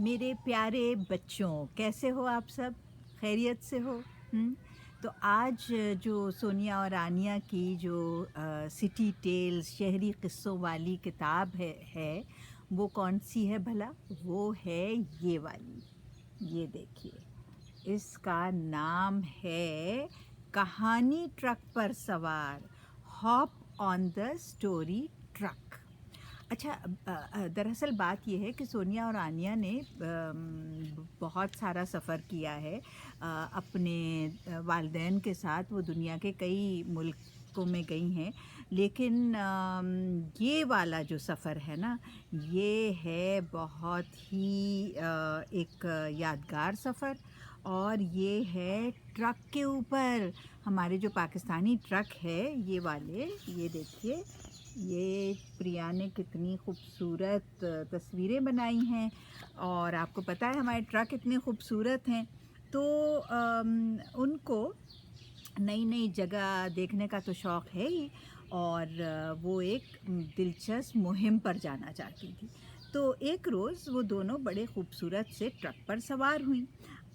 मेरे प्यारे बच्चों, कैसे हो आप सब? खैरियत से हो? तो आज जो सोनिया और आनिया की जो सिटी टेल्स शहरी किस्सों वाली किताब है वो कौन सी है भला? वो है ये वाली। ये देखिए, इसका नाम है कहानी ट्रक पर सवार, hop on the story truck. अच्छा, दरअसल बात ये है कि सोनिया और आनिया ने बहुत सारा सफ़र किया है अपने वालिदैन के साथ। वो दुनिया के कई मुल्कों में गई हैं, लेकिन ये वाला जो सफ़र है ना, ये है बहुत ही एक यादगार सफ़र। और ये है ट्रक के ऊपर। हमारे जो पाकिस्तानी ट्रक है ये वाले, ये देखिए, ये प्रिया ने कितनी खूबसूरत तस्वीरें बनाई हैं। और आपको पता है हमारे ट्रक इतने खूबसूरत हैं, तो उनको नई नई जगह देखने का तो शौक़ है ही, और वो एक दिलचस्प मुहिम पर जाना चाहती थी। तो एक रोज़ वो दोनों बड़े खूबसूरत से ट्रक पर सवार हुईं।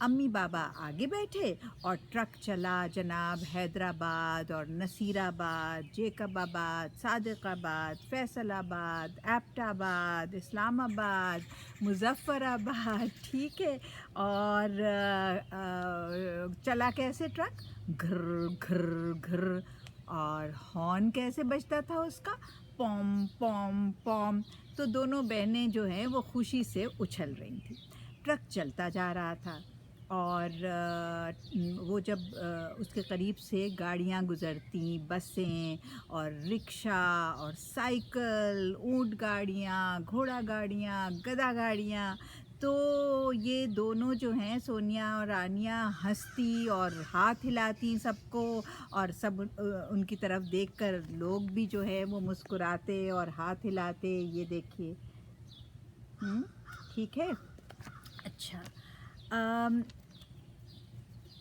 अम्मी बाबा आगे बैठे और ट्रक चला जनाब हैदराबाद और नसीराबाद, जेकबाबाद, सादिकाबाद, फैसलाबाद, एबटाबाद, इस्लामाबाद, मुज़फ़्फ़राबाद, ठीक है। और चला कैसे ट्रक? घर्र घर्र घर्र। और हॉर्न कैसे बजता था उसका? पॉम पॉम पॉम। तो दोनों बहनें जो हैं वो खुशी से उछल रही थीं। ट्रक चलता जा रहा था, और वो जब उसके करीब से गाड़ियाँ गुज़रती, बसें और रिक्शा और साइकिल, ऊँट गाड़ियाँ, घोड़ा गाड़ियाँ, गधा गाड़ियाँ, तो ये दोनों जो हैं सोनिया और आनिया हंसती और हाथ हिलाती सबको, और सब उनकी तरफ देखकर लोग भी जो है वो मुस्कुराते और हाथ हिलाते। ये देखिए, ठीक है। अच्छा,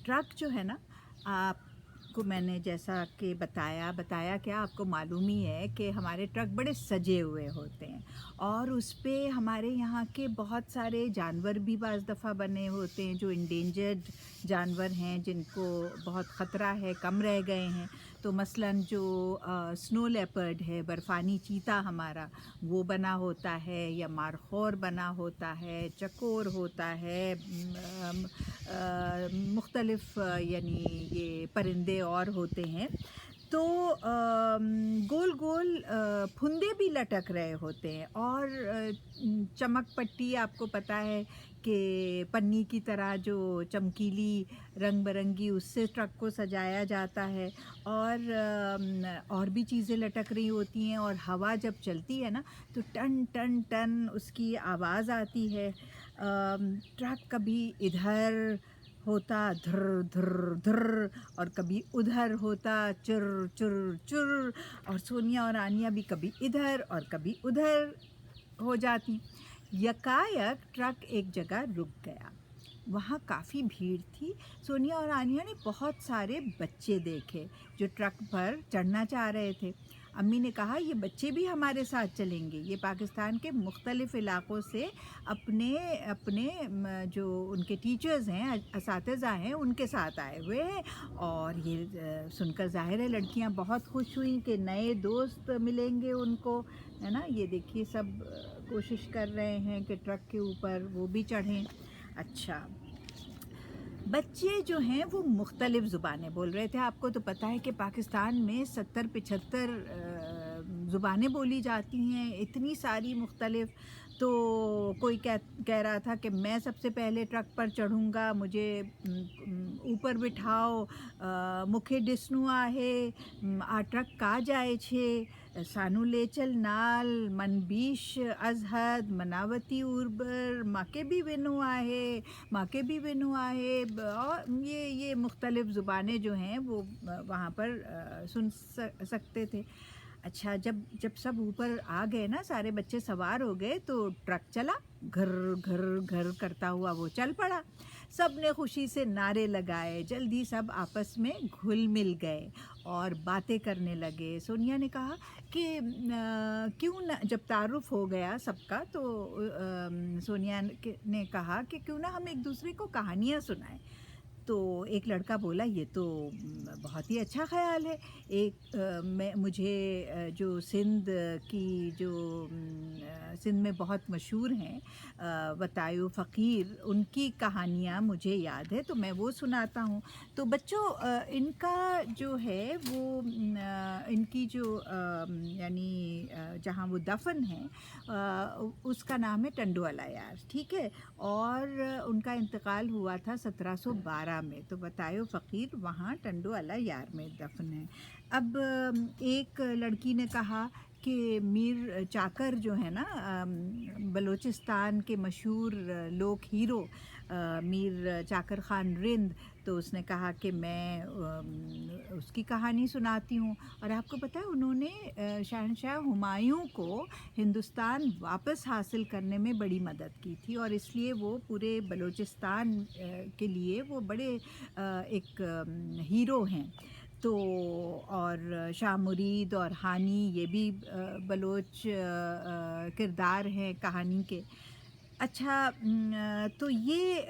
ट्रक जो है ना, आपको मैंने जैसा कि बताया क्या, आपको मालूम ही है कि हमारे ट्रक बड़े सजे हुए होते हैं, और उस पे हमारे यहाँ के बहुत सारे जानवर भी बाज़ दफ़ा बने होते हैं जो इंडेंजर्ड जानवर हैं, जिनको बहुत ख़तरा है, कम रह गए हैं। तो मसलन जो स्नो लेपर्ड है, बर्फ़ानी चीता हमारा, वो बना होता है, या मारखोर बना होता है, चकोर होता है, मुख्तलिफ़ यानी ये परिंदे और होते हैं। तो गोल गोल फुंदे भी लटक रहे होते हैं, और चमक पट्टी, आपको पता है कि पन्नी की तरह जो चमकीली रंग बिरंगी, उससे ट्रक को सजाया जाता है। और भी चीज़ें लटक रही होती हैं, और हवा जब चलती है ना तो टन टन टन उसकी आवाज़ आती है। ट्रक कभी इधर होता धर धर धर, और कभी उधर होता चुर चुर चुर, और सोनिया और आनिया भी कभी इधर और कभी उधर हो जाती। यकायक ट्रक एक जगह रुक गया। वहाँ काफ़ी भीड़ थी। सोनिया और आनिया ने बहुत सारे बच्चे देखे जो ट्रक पर चढ़ना चाह रहे थे। अम्मी ने कहा, ये बच्चे भी हमारे साथ चलेंगे। ये पाकिस्तान के मुख्तलिफ़ इलाक़ों से अपने अपने जो उनके टीचर्स हैं, असातिज़ा हैं, उनके साथ आए हुए हैं। और ये सुनकर ज़ाहिर है लड़कियां बहुत खुश हुई कि नए दोस्त मिलेंगे उनको, है ना। ये देखिए, सब कोशिश कर रहे हैं कि ट्रक के ऊपर वो भी चढ़ें। अच्छा, बच्चे जो हैं वो मुख्तलिफ़ ज़ुबानें बोल रहे थे। आपको तो पता है कि पाकिस्तान में 70-75 ज़ुबानें बोली जाती हैं, इतनी सारी मुख्तलिफ़। तो कोई कह रहा था कि मैं सबसे पहले ट्रक पर चढ़ूँगा, मुझे ऊपर बिठाओ, मुखे डिसनू आहे, आ ट्रक का जाए छे, सानू ले चल नाल, मनबीश अजहद, मनावती उर्बर, माके भी विनू आहे, माके भी विनू आहे। और ये मुख्तलिफ़ ज़ुबानें जो हैं वो वहाँ पर सुन सकते थे। अच्छा, जब सब ऊपर आ गए ना, सारे बच्चे सवार हो गए, तो ट्रक चला, घर घर घर करता हुआ वो चल पड़ा। सब ने खुशी से नारे लगाए, जल्दी सब आपस में घुल मिल गए और बातें करने लगे। सोनिया ने कहा कि क्यों ना, जब तारुफ हो गया सबका तो सोनिया ने कहा कि क्यों ना हम एक दूसरे को कहानियाँ सुनाएं। तो एक लड़का बोला, ये तो बहुत ही अच्छा ख़्याल है। मुझे जो सिंध की जो सिंध में बहुत मशहूर हैं वतायु फ़कीर, उनकी कहानियाँ मुझे याद है, तो मैं वो सुनाता हूँ। तो बच्चों, इनका जो है वो इनकी जो यानी जहाँ वो दफन है उसका नाम है टंडोवाला यार, ठीक है। और उनका इंतकाल हुआ था 1712 में। तो बतायो फ़कीर वहाँ टंडोवाला यार में दफन है। अब एक लड़की ने कहा कि मीर चाकर जो है ना, बलूचिस्तान के मशहूर लोक हीरो मीर चाकर ख़ान रिंद, तो उसने कहा कि मैं उसकी कहानी सुनाती हूँ। और आपको पता है उन्होंने शहंशाह हुमायूं को हिंदुस्तान वापस हासिल करने में बड़ी मदद की थी, और इसलिए वो पूरे बलूचिस्तान के लिए वो बड़े एक हीरो हैं। तो और शाह मुरीद और हानी ये भी बलोच किरदार हैं कहानी के। अच्छा, तो ये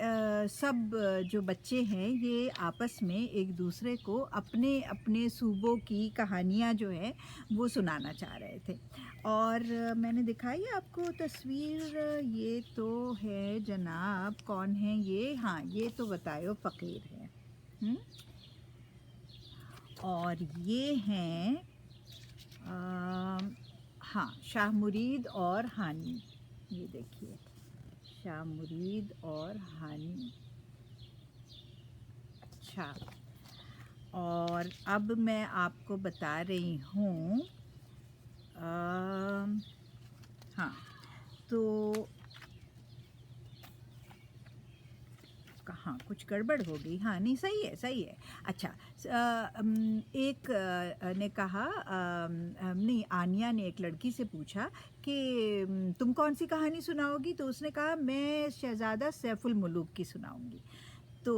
सब जो बच्चे हैं ये आपस में एक दूसरे को अपने अपने सूबों की कहानियाँ जो है वो सुनाना चाह रहे थे। और मैंने दिखाई है आपको तस्वीर, ये तो है जनाब, कौन है ये, हाँ ये तो बतायो फ़कीर है। और ये हैं हाँ शाह मुरीद और हानी, ये देखिए शाह मुरीद और हानी। अच्छा, और अब मैं आपको बता रही हूँ हाँ, तो कहाँ कुछ गड़बड़ हो गई, हाँ नहीं सही है सही है। अच्छा, एक ने कहा नहीं, आनिया ने एक लड़की से पूछा कि तुम कौन सी कहानी सुनाओगी, तो उसने कहा मैं शहज़ादा सैफुल मुलूक की सुनाऊंगी। तो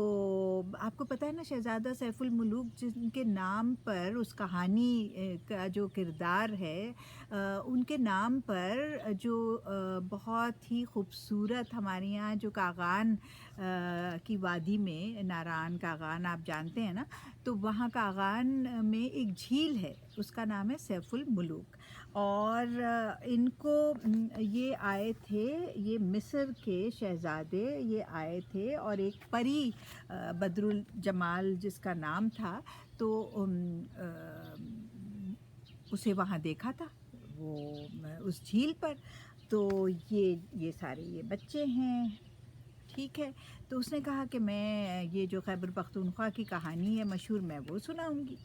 आपको पता है ना, शहज़ादा सैफुल मुलूक जिनके नाम पर उस कहानी का जो किरदार है, उनके नाम पर जो बहुत ही खूबसूरत हमारे यहाँ जो कागान की वादी में, नारायण कागान आप जानते हैं ना, तो वहाँ कागान में एक झील है, उसका नाम है सैफुल मुलूक। और इनको ये आए थे, ये मिस्र के शहज़ादे ये आए थे, और एक परी बदरुल जमाल जिसका नाम था, तो उसे वहाँ देखा था वो उस झील पर। तो ये सारे ये बच्चे हैं, ठीक है। तो उसने कहा कि मैं ये जो खैबर पख्तूनख्वा की कहानी है मशहूर, मैं वो सुनाऊंगी।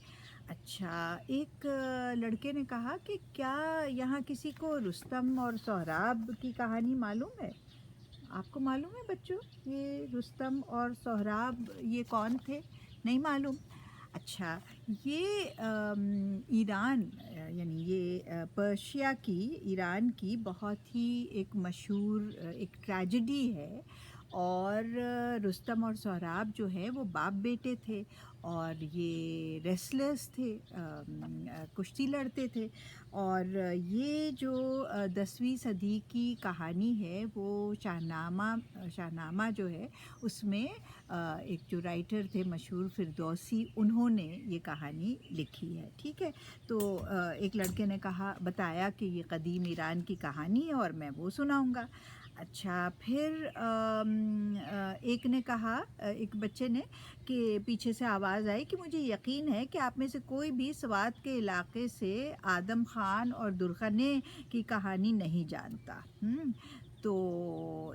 अच्छा, एक लड़के ने कहा कि क्या यहाँ किसी को रुस्तम और सोहराब की कहानी मालूम है? आपको मालूम है बच्चों, ये रुस्तम और सोहराब ये कौन थे? नहीं मालूम? अच्छा, ये ईरान यानी ये पर्शिया की, ईरान की बहुत ही एक मशहूर एक ट्रेजेडी है। और रुस्तम और सोहराब जो है वो बाप बेटे थे, और ये रेसलर्स थे, कुश्ती लड़ते थे। और ये जो 10वीं सदी की कहानी है वो शाहनामा जो है उसमें एक जो राइटर थे मशहूर फिरदौसी, उन्होंने ये कहानी लिखी है, ठीक है। तो एक लड़के ने कहा, बताया कि ये कदीम ईरान की कहानी है और मैं वो सुनाऊंगा। अच्छा, फिर एक ने कहा, एक बच्चे ने, कि पीछे से आवाज़ आई कि मुझे यकीन है कि आप में से कोई भी स्वात के इलाके से आदम खान और दुर्खने की कहानी नहीं जानता। तो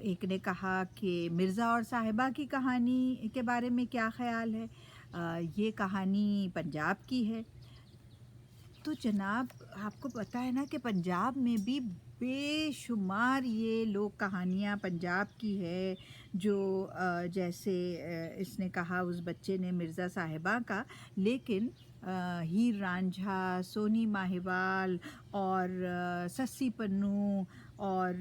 एक ने कहा कि मिर्ज़ा और साहिबा की कहानी के बारे में क्या ख़्याल है? ये कहानी पंजाब की है। तो जनाब, आपको पता है ना कि पंजाब में भी बेशुमार ये लोक कहानियाँ पंजाब की है, जो जैसे इसने कहा उस बच्चे ने मिर्ज़ा साहिबा का, लेकिन हीर रांझा, सोनी माहिवाल और सस्सी पन्नू اور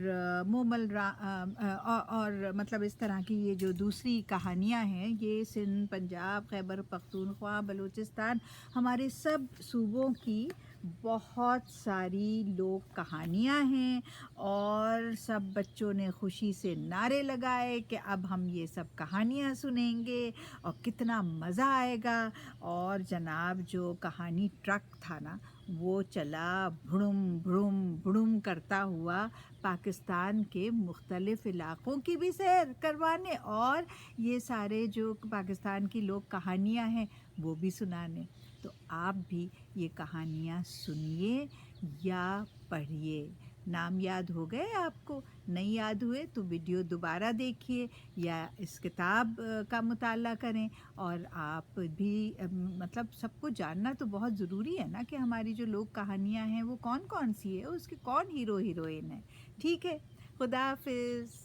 اور مطلب اس طرح کی یہ جو دوسری کہانیاں ہیں یہ سندھ، پنجاب، خیبر پختونخوا، بلوچستان، ہمارے سب صوبوں کی بہت ساری لوک کہانیاں ہیں، اور سب بچوں نے خوشی سے نعرے لگائے کہ اب ہم یہ سب کہانیاں سنیں گے اور کتنا مزہ آئے گا۔ اور جناب جو کہانی ٹرک تھا نا وہ چلا بھڑم بھڑم بھڑم کرتا ہوا پاکستان کے مختلف علاقوں کی بھی سیر کروانے، اور یہ سارے جو پاکستان کی لوک کہانیاں ہیں وہ بھی سنانے۔ تو آپ بھی یہ کہانیاں سنیے یا پڑھیے۔ نام یاد ہو گئے آپ کو؟ نہیں یاد ہوئے تو ویڈیو دوبارہ دیکھیے یا اس کتاب کا مطالعہ کریں۔ اور آپ بھی مطلب سب کو جاننا تو بہت ضروری ہے نا کہ ہماری جو لوک کہانیاں ہیں وہ کون کون سی ہے، اس کے کون ہیرو ہیروئن ہے۔ ٹھیک ہے، خدا حافظ۔